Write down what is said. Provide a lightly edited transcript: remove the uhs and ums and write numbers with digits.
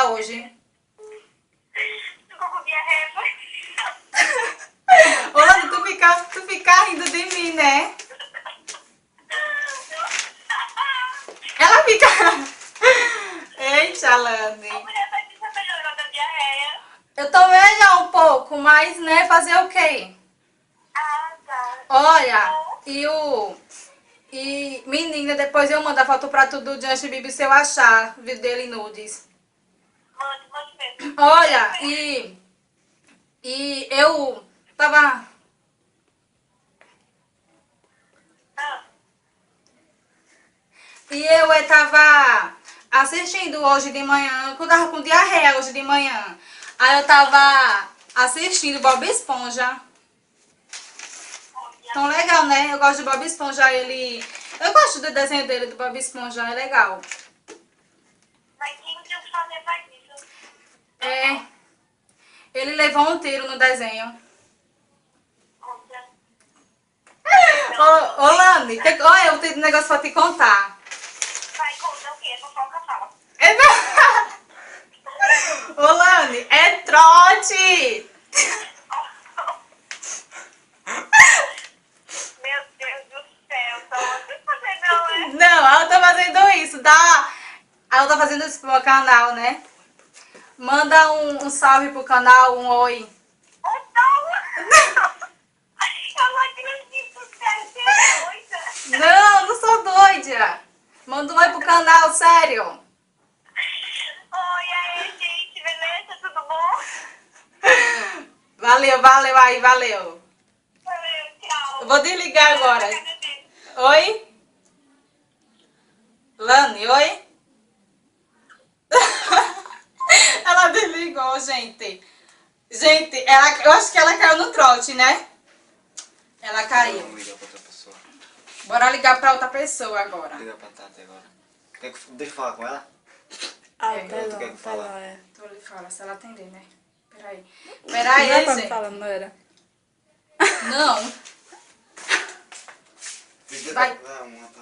acordar hoje? Ficou com diarreia, foi? Ô, Lani, tu fica rindo de mim, né? Ela fica... Eita, Lani. A mulher vai se melhorou da diarreia. Eu tô melhor um pouco, mas, né, fazer o quê? Ah, tá. Olha, E, menina, depois eu mando a foto pra tu do Justin Bieber se eu achar o vídeo dele nudes. Mande mesmo. Olha, e eu tava... E eu tava assistindo hoje de manhã, eu tava com diarreia hoje de manhã. Aí eu tava assistindo Bob Esponja. Tão legal, né? Eu gosto de Bob Esponja, ele... Eu gosto do desenho dele, do Bob Esponja, é legal. Mas quem que fazer faz isso? É, ele levou um tiro no desenho. Conta. Ô, Lani, olha, eu tenho um negócio pra te contar. Vai, conta o quê? Fofoca, fala. É... Ô, Lani, é trote! Meu Deus do céu, só você fazer não, é? Não, ela tá fazendo isso, tá? Ela tá fazendo isso pro meu canal, né? Manda um salve pro canal, um oi. Eu não acredito, sério, você é doida. Não sou doida. Manda um oi pro canal, sério. Oi, aí, gente, beleza? Tudo bom? Valeu, aí, valeu. Valeu, tchau. Eu vou desligar agora. Oi? Lani, oi? Ela desligou, gente. Gente, eu acho que ela caiu no trote, né? Ela caiu. Vamos ligar pra outra pessoa. Bora ligar pra outra pessoa agora. Ligar pra Tati agora. Deixa eu falar com ela? Ah, É, tá tu lá, quer que tá fala? lá, é. Então ele fala, se ela atender, né? Peraí. Não Peraí, é pra me gente. falar, não era? Não. Vai. Não, uma tá.